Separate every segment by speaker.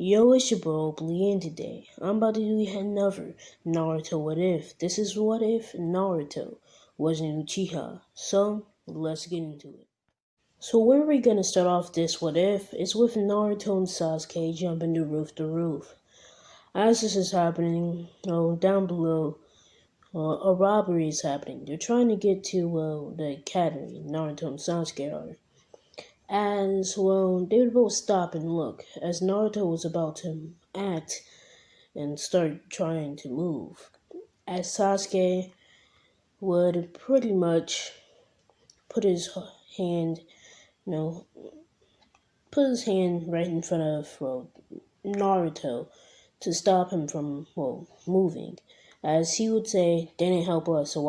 Speaker 1: Yo, it's your bro, Blean today. I'm about to do another Naruto What If. This is What If Naruto wasn't Uchiha. So, let's get into it. So, where are we gonna start off this What If? It's with Naruto and Sasuke jumping the roof to roof. As this is happening, down below, a robbery is happening. They're trying to get to, the academy Naruto and Sasuke are. As well, they would both stop and look as Naruto was about to act and start trying to move. As Sasuke would pretty much put his hand, you know, put his hand right in front of Naruto to stop him from moving. As he would say, they didn't help us, so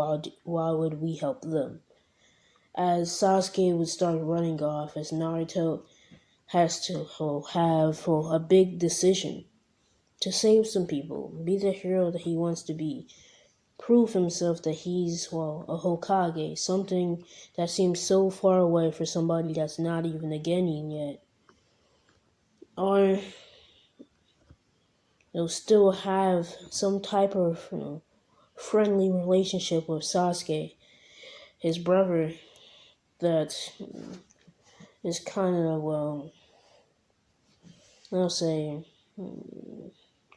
Speaker 1: why would we help them? As Sasuke would start running off, as Naruto has to have a big decision to save some people, be the hero that he wants to be, prove himself that he's, a Hokage, something that seems so far away for somebody that's not even a Genin yet. Or they'll still have some type of, friendly relationship with Sasuke, his brother, that is kind of, I'll say,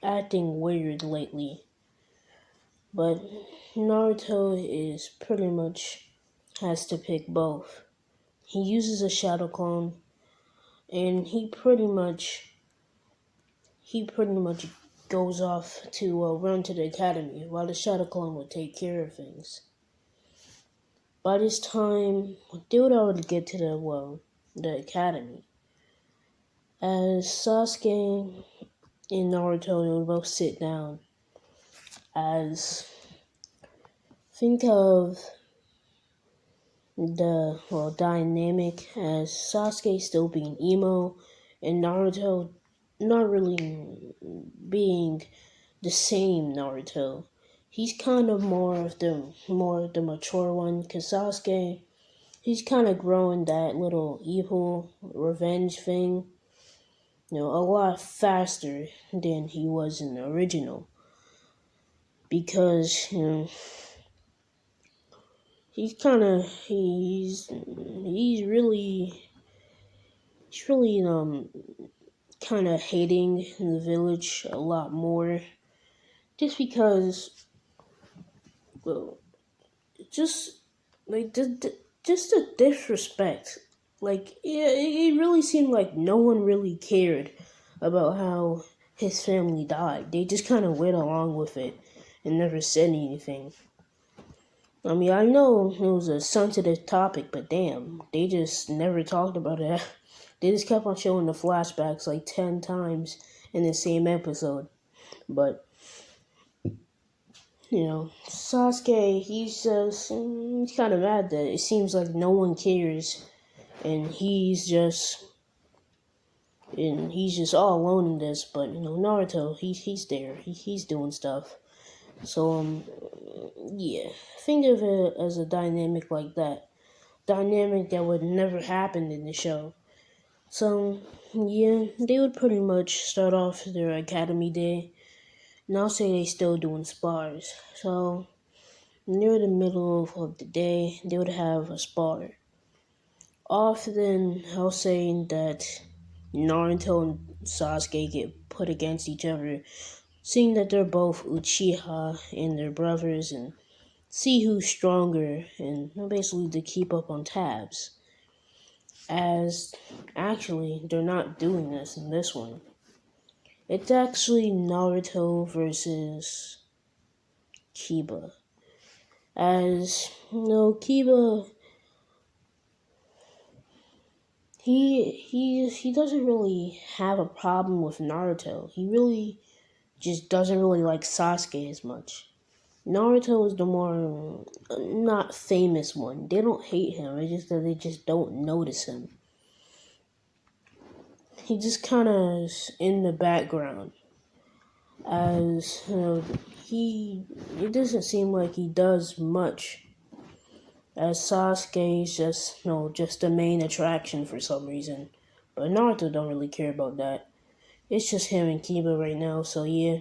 Speaker 1: acting weird lately. But Naruto is pretty much has to pick both. He uses a shadow clone, and he pretty much goes off to run to the academy while the shadow clone would take care of things. By this time, they would already get to the academy. As Sasuke and Naruto, they would both sit down. As think of the dynamic as Sasuke still being emo and Naruto not really being the same Naruto. He's kind of more of the mature one, because Sasuke, he's kind of growing that little evil revenge thing, a lot faster than he was in the original, because he's really kind of hating the village a lot more, just because, well, just like just the disrespect. Like, it really seemed like no one really cared about how his family died. They just kind of went along with it and never said anything. I mean, I know it was a sensitive topic, but damn, they just never talked about it. They just kept on showing the flashbacks like 10 times in the same episode. But, Sasuke, he's kind of mad that it seems like no one cares, and he's just all alone in this. But Naruto, he's there, he's doing stuff. So yeah, think of it as a dynamic that would never happen in the show. So yeah, they would pretty much start off their academy day, and I'll say they still doing spars. So near the middle of the day, they would have a spar. Often, I'll say that Naruto and Sasuke get put against each other, seeing that they're both Uchiha and they're brothers, and see who's stronger, and basically to keep up on tabs. As actually, they're not doing this in this one. It's actually Naruto versus Kiba. As Kiba, he doesn't really have a problem with Naruto. He really just doesn't really like Sasuke as much. Naruto is the more not famous one. They don't hate him. It's just that they just don't notice him. He just kind of is in the background, as he it doesn't seem like he does much. As Sasuke is just the main attraction for some reason, but Naruto don't really care about that. It's just him and Kiba right now, so yeah.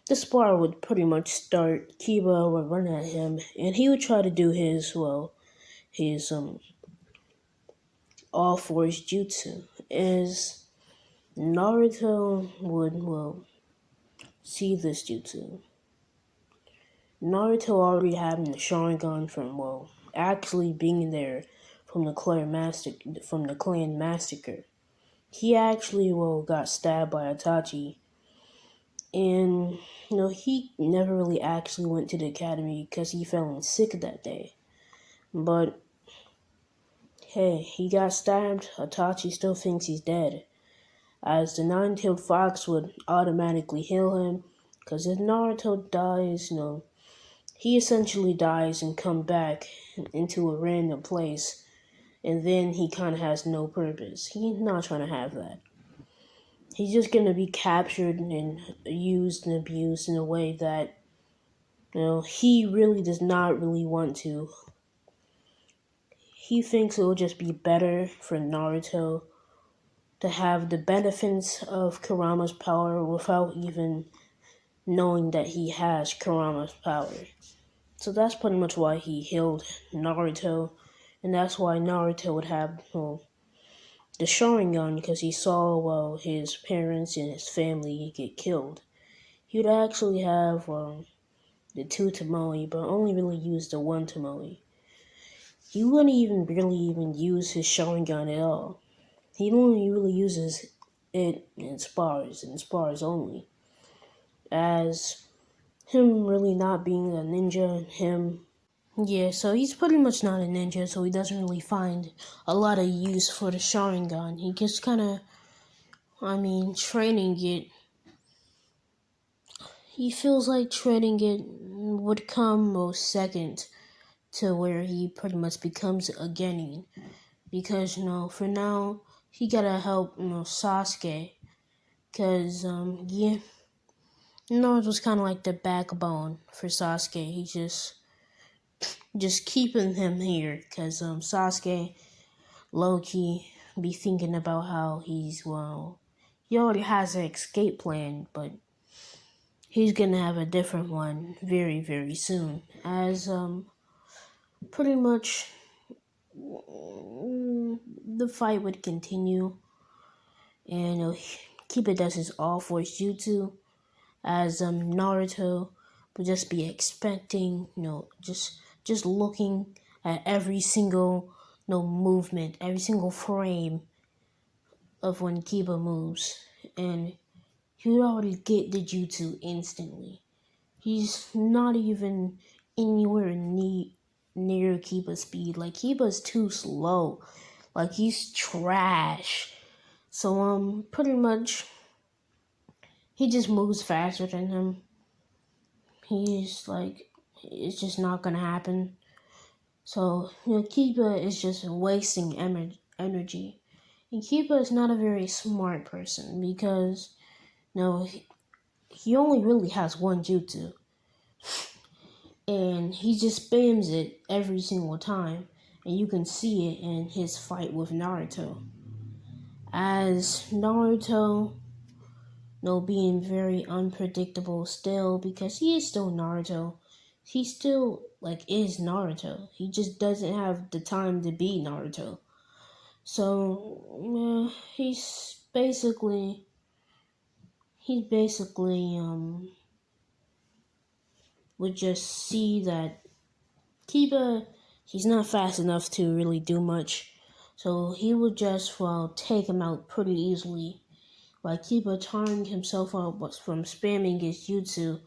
Speaker 1: The spar would pretty much start. Kiba would run at him, and he would try to do his all fours jutsu. As Naruto would see this jutsu. Naruto already having the Sharingan from actually being there from the clan massacre. He actually got stabbed by Itachi, and he never really actually went to the academy because he fell sick that day. But hey, he got stabbed. Itachi still thinks he's dead, as the nine-tailed fox would automatically heal him. Because if Naruto dies, he essentially dies and come back into a random place, and then he kind of has no purpose. He's not trying to have that. He's just gonna be captured and used and abused in a way that he really does not really want to. He thinks it will just be better for Naruto to have the benefits of Kurama's power without even knowing that he has Kurama's power. So that's pretty much why he healed Naruto, and that's why Naruto would have the Sharingan, because he saw his parents and his family get killed. He would actually have the two Tomoe, but only really use the one Tomoe. He wouldn't even really even use his Sharingan at all. He only really uses it in spars only. As him really not being a ninja, yeah, so he's pretty much not a ninja, so he doesn't really find a lot of use for the Sharingan. He just kind of, training it. He feels like training it would come most second to where he pretty much becomes a Genin. Because, for now, he gotta help, Sasuke. Because, yeah, Naruto's kind of like the backbone for Sasuke. He just keeping him here. Because, Sasuke, low-key, be thinking about how he already has an escape plan, but he's gonna have a different one very, very soon. As, pretty much the fight would continue, and Kiba does his all force jutsu, as Naruto would just be expecting, just looking at every single movement, every single frame of when Kiba moves, and he would already get the jutsu instantly. He's not even anywhere near Kiba's speed. Like, Kiba's too slow. Like, he's trash. So, pretty much, he just moves faster than him. He's like, it's just not gonna happen. So, Kiba is just wasting energy. And Kiba is not a very smart person because, he only really has one jutsu. And he just spams it every single time. And you can see it in his fight with Naruto. As Naruto, being very unpredictable still, because he is still Naruto. He still is Naruto. He just doesn't have the time to be Naruto. So he's basically would just see that Kiba, he's not fast enough to really do much. So he would just take him out pretty easily. By Kiba tiring himself out from spamming his jutsu,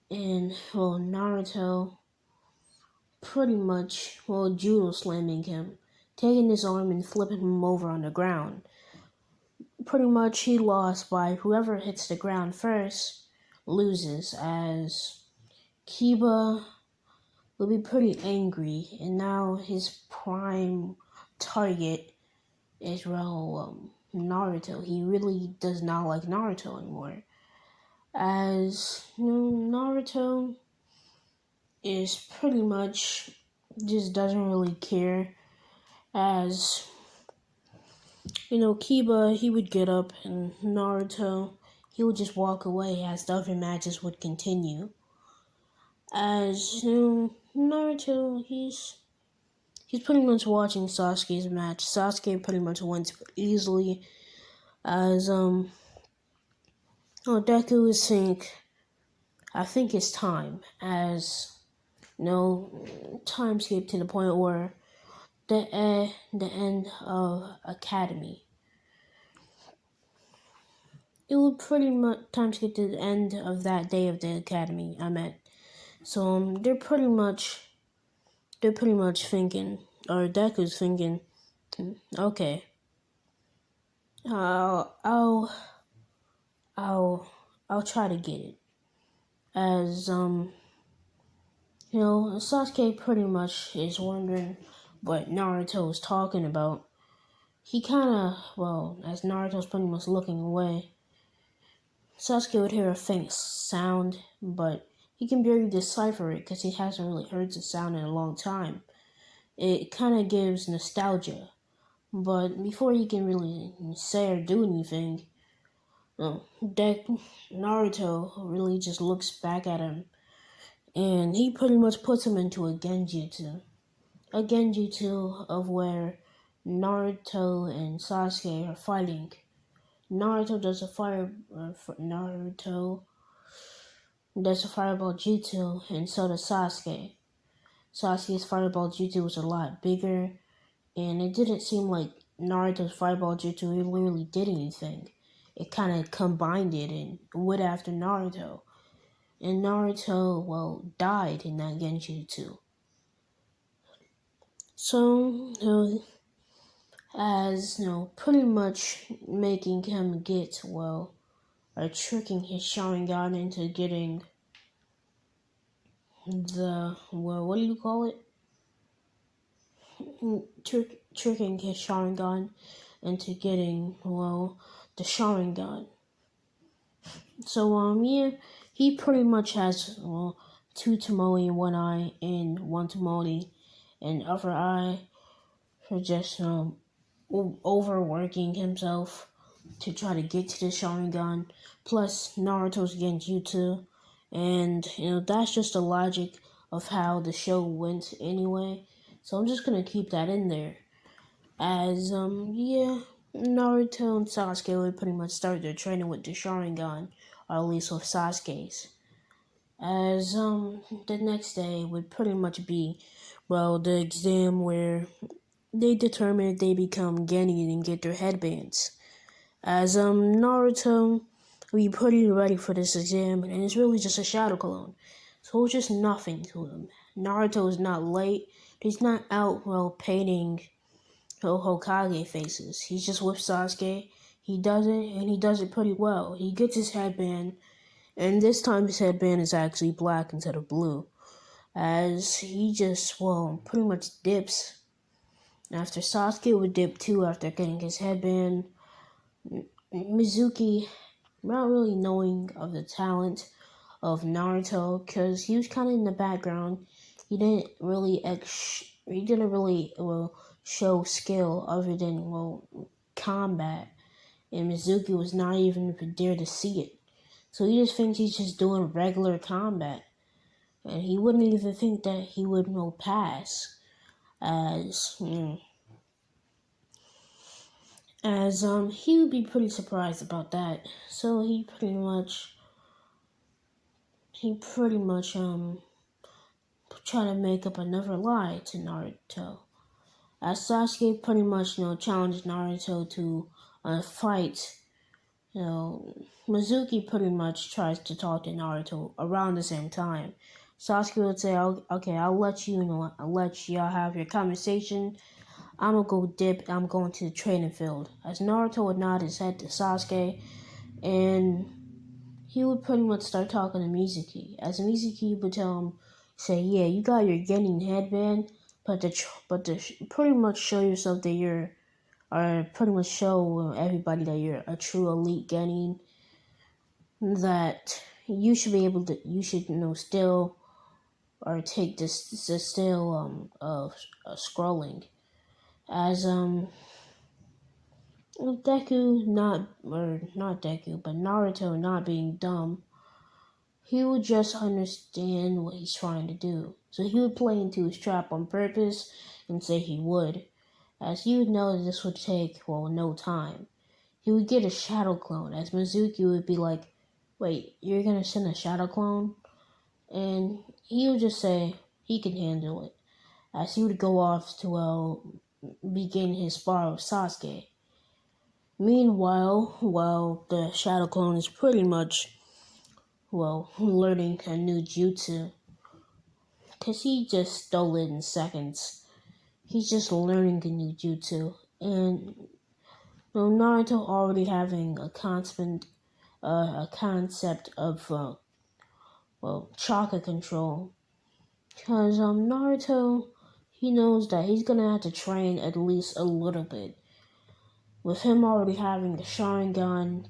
Speaker 1: and Naruto pretty much judo slamming him, taking his arm and flipping him over on the ground. Pretty much he lost by whoever hits the ground first loses, as Kiba will be pretty angry, and now his prime target is Naruto. He really does not like Naruto anymore, as Naruto is pretty much just doesn't really care, as Kiba, he would get up, and Naruto, he would just walk away as the other matches would continue. As Naruto, he's pretty much watching Sasuke's match. Sasuke pretty much wins easily. As Deku is think, I think it's time. As time skip to the point where the end of Academy. It would pretty much time skip to the end of that day of the Academy. I meant. So they're pretty much thinking, or Deku's thinking, okay, I'll I'll I'll I'll try to get it. As Sasuke pretty much is wondering what Naruto is talking about. He kind of, as Naruto's pretty much looking away, Sasuke would hear a faint sound, but he can barely decipher it because he hasn't really heard the sound in a long time. It kind of gives nostalgia, but before he can really say or do anything, Naruto really just looks back at him, and he pretty much puts him into a genjutsu. A genjutsu of where Naruto and Sasuke are fighting. Naruto does a fireball jutsu, and so does Sasuke. Sasuke's fireball jutsu was a lot bigger, and it didn't seem like Naruto's fireball jutsu really did anything. It kind of combined it and went after Naruto. And Naruto, died in that genjutsu. So, as pretty much making him get or tricking his Sharingan into getting what do you call it? Tricking his Sharingan into getting the Sharingan. So he pretty much has two tamale in one eye and one tamale in the other eye for just overworking himself to try to get to the Sharingan. Plus Naruto's genjutsu, and that's just the logic of how the show went anyway. So I'm just gonna keep that in there. As Naruto and Sasuke would pretty much start their training with the Sharingan, or at least with Sasuke's. As the next day would pretty much be the exam where they determine if they become Genin and get their headbands. As Naruto will be pretty ready for this exam, and it's really just a shadow clone. So it's just nothing to him. Naruto is not late. He's not out painting Hokage faces. He's just with Sasuke. He does it, and he does it pretty well. He gets his headband, and this time his headband is actually black instead of blue. As he just, pretty much dips. After Sasuke would dip too after getting his headband, Mizuki, not really knowing of the talent of Naruto, because he was kind of in the background. He didn't really show skill other than combat, and Mizuki was not even there to see it. So he just thinks he's just doing regular combat, and he wouldn't even think that he would pass as he would be pretty surprised about that. So he pretty much try to make up another lie to Naruto. As Sasuke pretty much challenged Naruto to a fight, Mizuki pretty much tries to talk to Naruto around the same time. Sasuke would say, "Okay, I'll let I'll let y'all have your conversation. I'm gonna go dip. I'm going to the training field." As Naruto would nod his head to Sasuke, and he would pretty much start talking to Mizuki. As Mizuki would tell him, say, "Yeah, you got your Genin headband, but to pretty much show yourself that you're, or pretty much show everybody that you're a true elite Genin, that you should be able to, you should still or take this still of scrolling." As Deku not, or not Deku, but Naruto not being dumb, he would just understand what he's trying to do. So he would play into his trap on purpose and say he would, as he would know that this would take, well, no time. He would get a shadow clone, as Mizuki would be like, wait, you're gonna send a shadow clone? And he would just say he can handle it, as he would go off to, well, begin his spar with Sasuke. Meanwhile, while the shadow clone is pretty much, well, learning a new jutsu, because he just stole it in seconds. He's just learning a new jutsu. And well, Naruto already having a concept of, well, chakra control. Because Naruto, he knows that he's going to have to train at least a little bit. With him already having the Sharingan,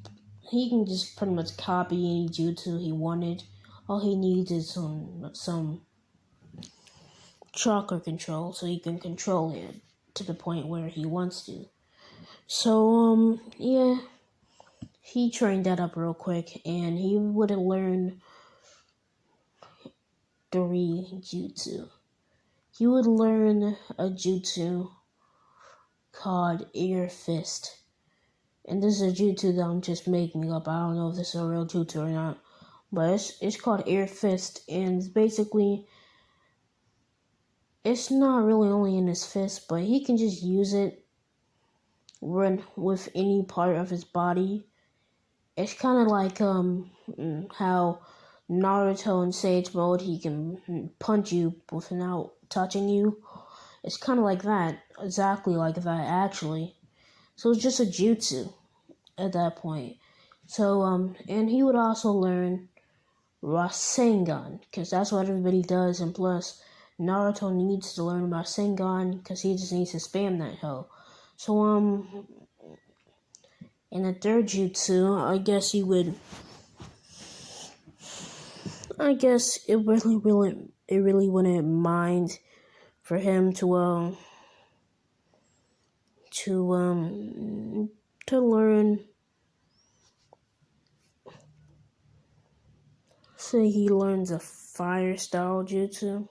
Speaker 1: he can just pretty much copy any jutsu he wanted. All he needs is some chakra control so he can control it to the point where he wants to. So, yeah, he trained that up real quick and he would have learned 3 jutsu. He would learn a jutsu called Air Fist. And this is a jutsu that I'm just making up. I don't know if this is a real jutsu or not. But it's called Air Fist, and basically, it's not really only in his fist, but he can just use it run with any part of his body. It's kind of like how Naruto in Sage Mode, he can punch you without touching you. It's kind of like that, exactly like that actually. So it's just a jutsu at that point. So and he would also learn Rasengan, because that's what everybody does, and plus Naruto needs to learn Rasengan because he just needs to spam that hell. So in the third jutsu, I guess it really wouldn't mind for him to learn. Say he learns a fire style jutsu.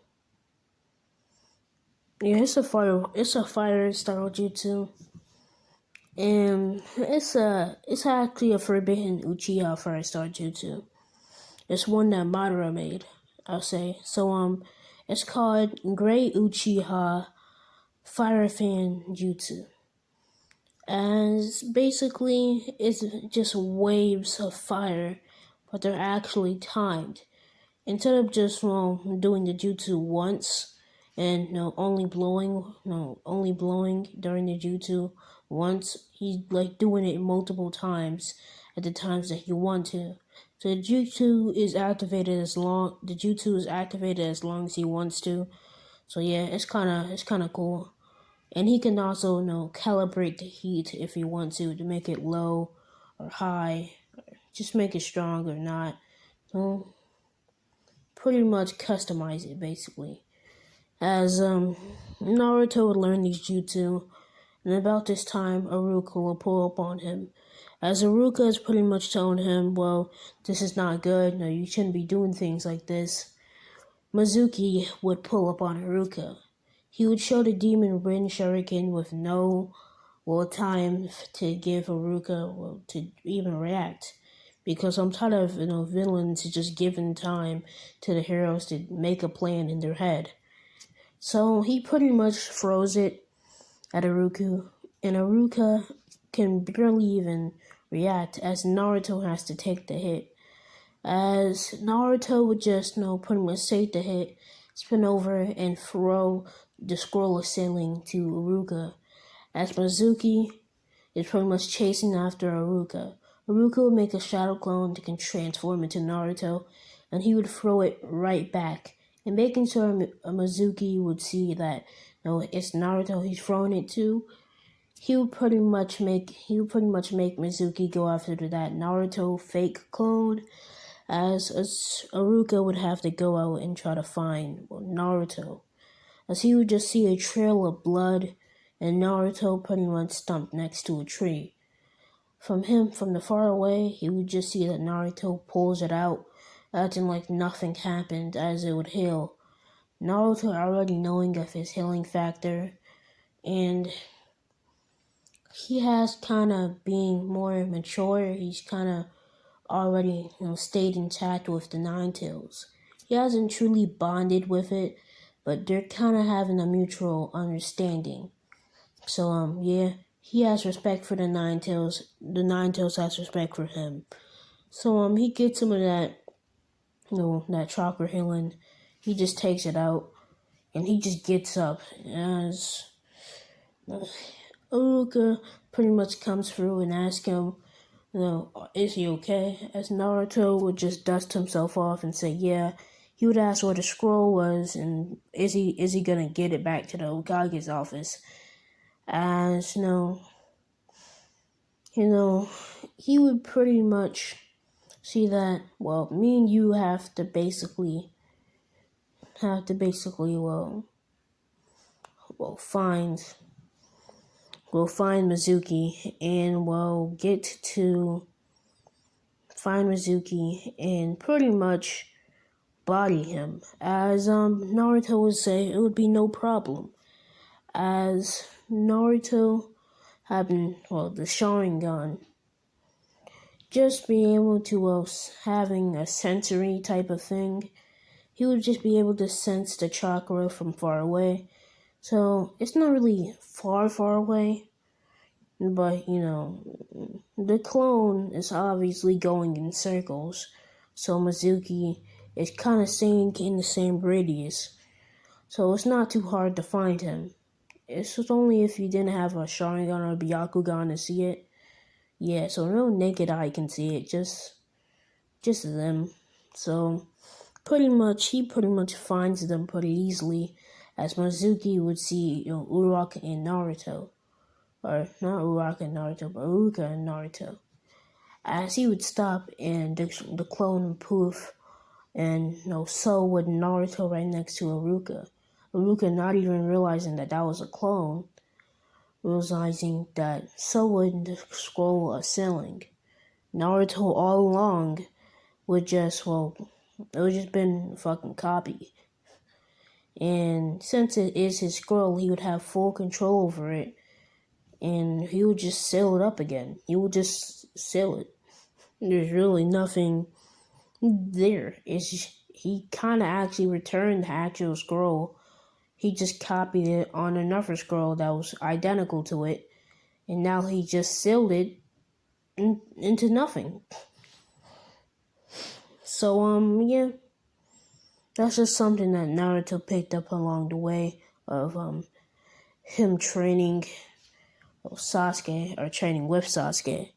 Speaker 1: Yeah, it's a fire style jutsu. And it's actually a forbidden Uchiha fire style jutsu. It's one that Madara made, I'll say. So it's called Great Uchiha Fire Fan Jutsu. As basically it's just waves of fire, but they're actually timed. Instead of just doing the jutsu once and only blowing during the jutsu once, he's like doing it multiple times at the times that you want to. So the jutsu is activated as long as he wants to. So yeah, it's kinda cool. And he can also calibrate the heat if he wants to make it low or high, just make it strong or not. So pretty much customize it basically. As Naruto would learn these jutsu, and about this time Iruka will pull up on him. As Iruka is pretty much telling him, well, this is not good, no, you shouldn't be doing things like this, Mizuki would pull up on Iruka. He would show the demon Rin Shuriken with no time to give Iruka to even react. Because I'm tired of villains just giving time to the heroes to make a plan in their head. So he pretty much throws it at Iruka, and Iruka can barely even react as Naruto has to take the hit. As Naruto would just pretty much take the hit, spin over and throw the scroll of sealing to Iruka. As Mizuki is pretty much chasing after Iruka. Iruka would make a shadow clone that can transform into Naruto, and he would throw it right back. And making sure Mizuki would see that it's Naruto he's throwing it to, he would pretty much make Mizuki go after that Naruto fake clone, as Iruka would have to go out and try to find Naruto, as he would just see a trail of blood and Naruto pretty much stumped next to a tree. from the far away, he would just see that Naruto pulls it out, acting like nothing happened as it would heal. Naruto already knowing of his healing factor, and he has kind of being more mature. He's kind of already stayed intact with the Nine Tails. He hasn't truly bonded with it, but they're kind of having a mutual understanding. So yeah, he has respect for the Nine Tails. The Nine Tails has respect for him. So he gets some of that, that chakra healing. He just takes it out, and he just gets up as Uruka pretty much comes through and asks him, is he okay? As Naruto would just dust himself off and say, yeah. He would ask where the scroll was and is he gonna get it back to the Hokage's office? As he would pretty much see that, well, me and you have to basically find Mizuki, and we'll get to find Mizuki and pretty much body him. As Naruto would say, it would be no problem. As Naruto having the Sharingan, just being able to having a sensory type of thing, he would just be able to sense the chakra from far away. So it's not really far away, but the clone is obviously going in circles. So Mizuki is kind of staying in the same radius. So it's not too hard to find him. It's just only if you didn't have a Sharingan or a Byakugan to see it. Yeah, so no naked eye can see it, just them. So he pretty much finds them pretty easily, as Mizuki would see, Uraraka and Naruto. Or not Uraraka and Naruto, but Uruka and Naruto. As he would stop and the clone would poof, and so would Naruto right next to Uruka. Uruka not even realizing that was a clone, realizing that so would the scroll of ceiling. Naruto all along would just, it would just been a fucking copy. And since it is his scroll, he would have full control over it, and he would just seal it up again. He would just seal it. There's really nothing there. He kind of actually returned the actual scroll. He just copied it on another scroll that was identical to it, and now he just sealed it into nothing. So yeah, that's just something that Naruto picked up along the way of him training Sasuke, or training with Sasuke.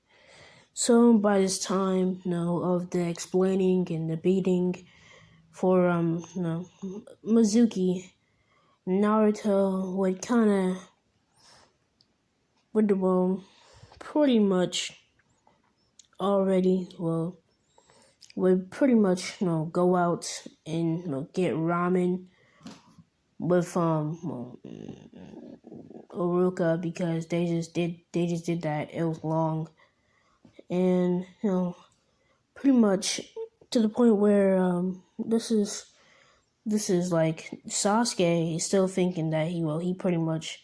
Speaker 1: So by this time, of the explaining and the beating for Mizuki, Naruto would pretty much already would pretty much go out and get ramen with Uruka, because they just did that. It was long, and pretty much to the point where this is like Sasuke is still thinking that he pretty much,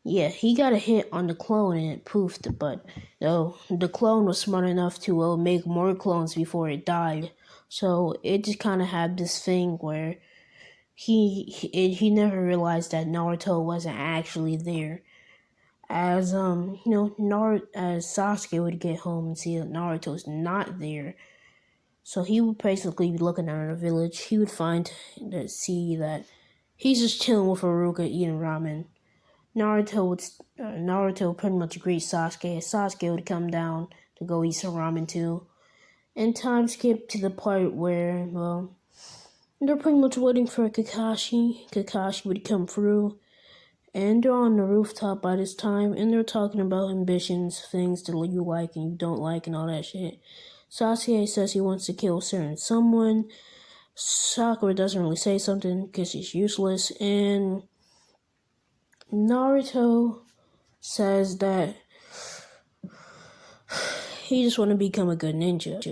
Speaker 1: yeah, he got a hit on the clone and it poofed, but the clone was smart enough to make more clones before it died. So it just kind of had this thing where he never realized that Naruto wasn't actually there. As as Sasuke would get home and see that Naruto's not there, so he would basically be looking at the village. He would see that he's just chilling with Haruka eating ramen. Naruto pretty much greet Sasuke. Sasuke would come down to go eat some ramen too. And time skip to the part where, they're pretty much waiting for Kakashi. Kakashi would come through, and they're on the rooftop by this time, and they're talking about ambitions, things that you like and you don't like, and all that shit. Sasuke says he wants to kill certain someone. Sakura doesn't really say something because she's useless, and Naruto says that he just want to become a good ninja.